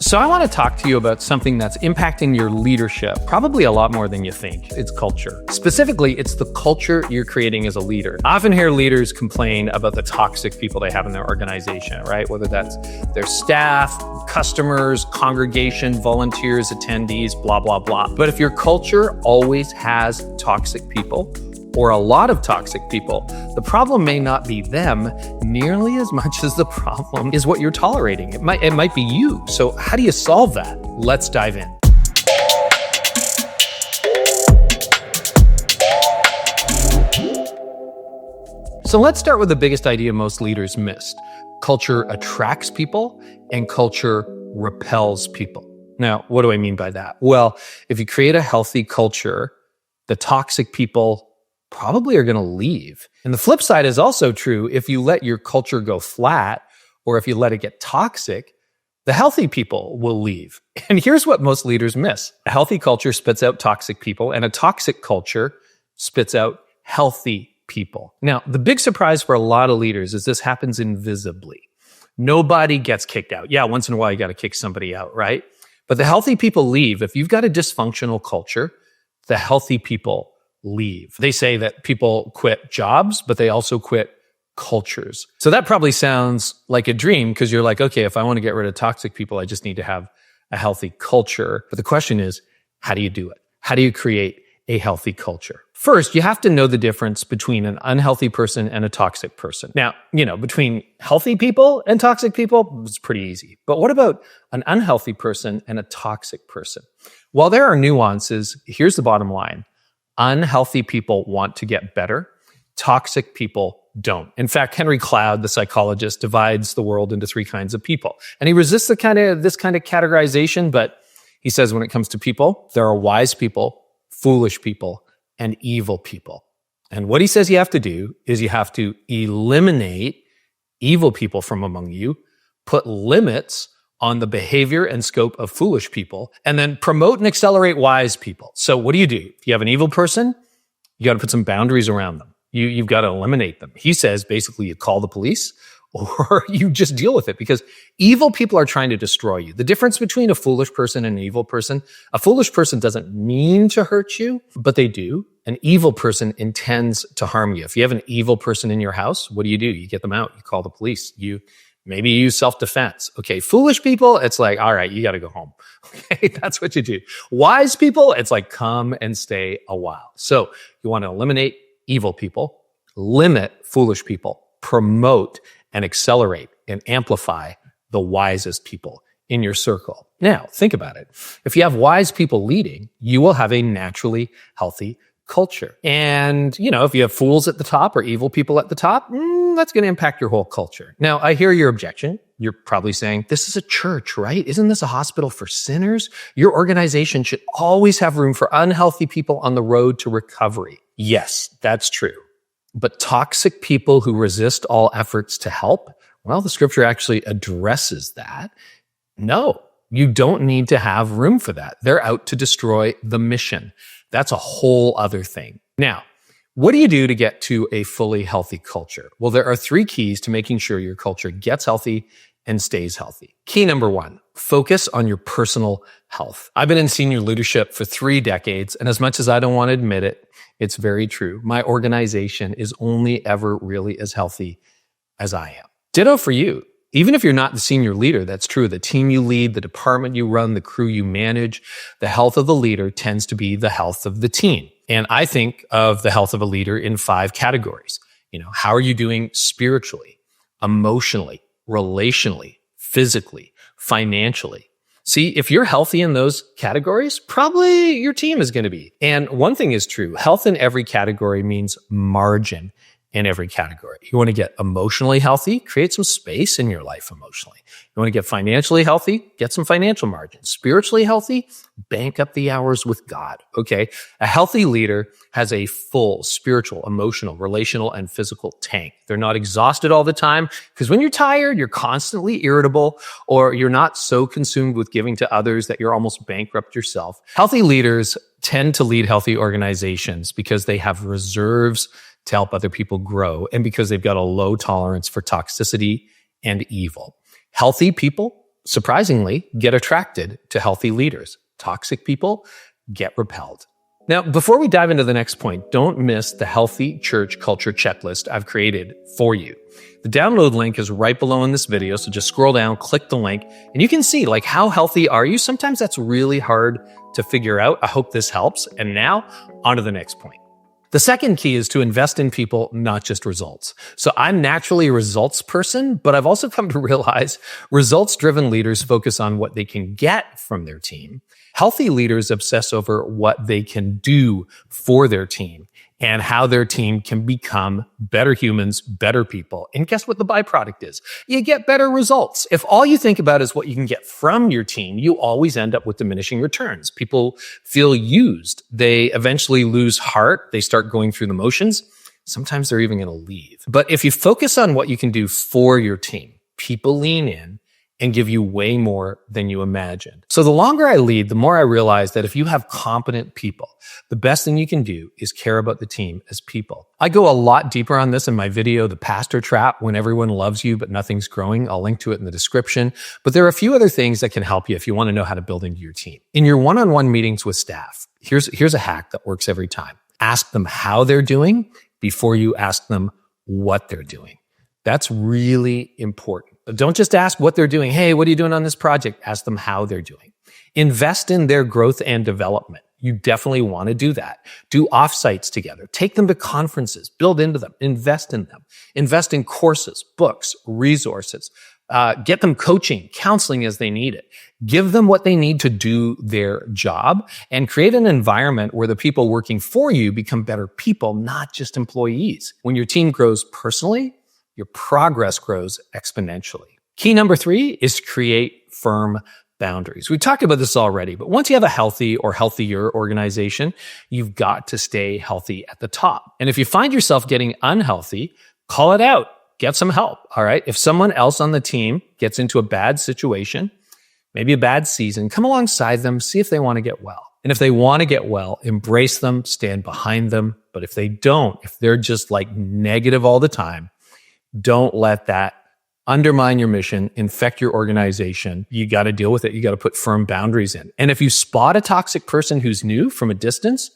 So I want to talk to you about something that's impacting your leadership, probably a lot more than you think. It's culture. Specifically, it's the culture you're creating as a leader. I often hear leaders complain about the toxic people they have in their organization, right? Whether that's their staff, customers, congregation, volunteers, attendees, blah, blah, blah. But if your culture always has toxic people, or a lot of toxic people, the problem may not be them nearly as much as the problem is what you're tolerating. It might be you. So how do you solve that? Let's dive in. So let's start with the biggest idea most leaders missed. Culture attracts people and culture repels people. Now, what do I mean by that? Well, if you create a healthy culture, the toxic people probably are going to leave. And the flip side is also true. If you let your culture go flat, or if you let it get toxic, the healthy people will leave. And here's what most leaders miss. A healthy culture spits out toxic people, and a toxic culture spits out healthy people. Now, the big surprise for a lot of leaders is this happens invisibly. Nobody gets kicked out. Yeah, once in a while you got to kick somebody out, right? But the healthy people leave. If you've got a dysfunctional culture, the healthy people leave. They say that people quit jobs, but they also quit cultures. So that probably sounds like a dream because you're like, okay, if I want to get rid of toxic people, I just need to have a healthy culture. But the question is, how do you do it? How do you create a healthy culture? First, you have to know the difference between an unhealthy person and a toxic person. Now, between healthy people and toxic people, it's pretty easy. But what about an unhealthy person and a toxic person? While there are nuances, here's the bottom line. Unhealthy people want to get better. Toxic people don't. In fact, Henry Cloud, the psychologist, divides the world into three kinds of people. And he resists this kind of categorization, but he says when it comes to people, there are wise people, foolish people, and evil people. And what he says you have to do is you have to eliminate evil people from among you, put limits on the behavior and scope of foolish people, and then promote and accelerate wise people. So what do? If you have an evil person, you got to put some boundaries around them. You've got to eliminate them. He says basically you call the police or you just deal with it because evil people are trying to destroy you. The difference between a foolish person and an evil person, a foolish person doesn't mean to hurt you, but they do. An evil person intends to harm you. If you have an evil person in your house, what do? You get them out. You call the police. Maybe you use self-defense. Okay, foolish people, it's like, all right, you got to go home. Okay, that's what you do. Wise people, it's like, come and stay a while. So you want to eliminate evil people, limit foolish people, promote and accelerate and amplify the wisest people in your circle. Now, think about it. If you have wise people leading, you will have a naturally healthy culture. And, if you have fools at the top or evil people at the top, that's going to impact your whole culture. Now, I hear your objection. You're probably saying, this is a church, right? Isn't this a hospital for sinners? Your organization should always have room for unhealthy people on the road to recovery. Yes, that's true. But toxic people who resist all efforts to help, well, the scripture actually addresses that. No, you don't need to have room for that. They're out to destroy the mission. That's a whole other thing. Now, what do you do to get to a fully healthy culture? Well, there are three keys to making sure your culture gets healthy and stays healthy. Key number one, focus on your personal health. I've been in senior leadership for 3 decades, and as much as I don't want to admit it, it's very true. My organization is only ever really as healthy as I am. Ditto for you. Even if you're not the senior leader, that's true. The team you lead, the department you run, the crew you manage, the health of the leader tends to be the health of the team. And I think of the health of a leader in 5 categories. How are you doing spiritually, emotionally, relationally, physically, financially? See, if you're healthy in those categories, probably your team is going to be. And one thing is true, health in every category means margin in every category. You want to get emotionally healthy, create some space in your life emotionally. You want to get financially healthy, get some financial margin. Spiritually healthy, bank up the hours with God, okay? A healthy leader has a full spiritual, emotional, relational, and physical tank. They're not exhausted all the time because when you're tired, you're constantly irritable or you're not so consumed with giving to others that you're almost bankrupt yourself. Healthy leaders tend to lead healthy organizations because they have reserves to help other people grow and because they've got a low tolerance for toxicity and evil. Healthy people surprisingly, get attracted to healthy leaders. Toxic people get repelled. Now, before we dive into the next point, don't miss the healthy church culture checklist I've created for you. The download link is right below in this video, so just scroll down, click the link, and you can see like how healthy are you? Sometimes that's really hard to figure out. I hope this helps. And now, on to the next point. The second key is to invest in people, not just results. So I'm naturally a results person, but I've also come to realize results-driven leaders focus on what they can get from their team. Healthy leaders obsess over what they can do for their team and how their team can become better humans, better people. And guess what the byproduct is? You get better results. If all you think about is what you can get from your team, you always end up with diminishing returns. People feel used. They eventually lose heart. They start going through the motions. Sometimes they're even going to leave. But if you focus on what you can do for your team, people lean in and give you way more than you imagined. So the longer I lead, the more I realize that if you have competent people, the best thing you can do is care about the team as people. I go a lot deeper on this in my video, The Pastor Trap, When Everyone Loves You But Nothing's Growing. I'll link to it in the description. But there are a few other things that can help you if you want to know how to build into your team. In your one-on-one meetings with staff, here's a hack that works every time. Ask them how they're doing before you ask them what they're doing. That's really important. Don't just ask what they're doing. Hey, what are you doing on this project? Ask them how they're doing. Invest in their growth and development. You definitely want to do that. Do offsites together. Take them to conferences. Build into them. Invest in them. Invest in courses, books, resources. Get them coaching, counseling as they need it. Give them what they need to do their job and create an environment where the people working for you become better people, not just employees. When your team grows personally, your progress grows exponentially. Key number 3 is create firm boundaries. We talked about this already, but once you have a healthy or healthier organization, you've got to stay healthy at the top. And if you find yourself getting unhealthy, call it out. Get some help, all right? If someone else on the team gets into a bad situation, maybe a bad season, come alongside them, see if they want to get well. And if they want to get well, embrace them, stand behind them. But if they don't, if they're just like negative all the time, don't let that undermine your mission, infect your organization. You got to deal with it. You got to put firm boundaries in. And if you spot a toxic person who's new from a distance,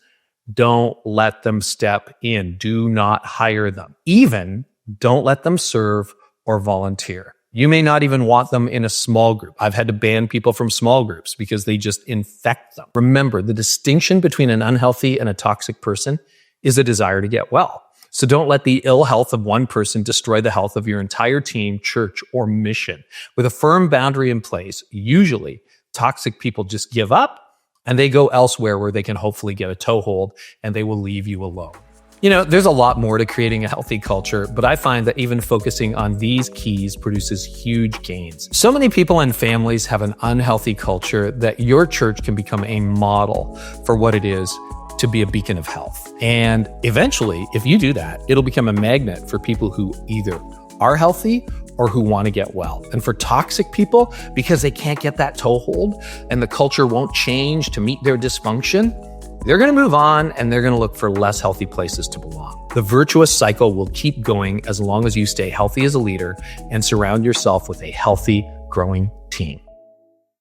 don't let them step in. Do not hire them. Even don't let them serve or volunteer. You may not even want them in a small group. I've had to ban people from small groups because they just infect them. Remember, the distinction between an unhealthy and a toxic person is a desire to get well. So don't let the ill health of one person destroy the health of your entire team, church, or mission. With a firm boundary in place, usually toxic people just give up and they go elsewhere where they can hopefully get a toehold and they will leave you alone. You know, there's a lot more to creating a healthy culture, but I find that even focusing on these keys produces huge gains. So many people and families have an unhealthy culture that your church can become a model for what it is to be a beacon of health. And eventually, if you do that, it'll become a magnet for people who either are healthy or who want to get well. And for toxic people, because they can't get that toehold and the culture won't change to meet their dysfunction, they're going to move on and they're going to look for less healthy places to belong. The virtuous cycle will keep going as long as you stay healthy as a leader and surround yourself with a healthy, growing team.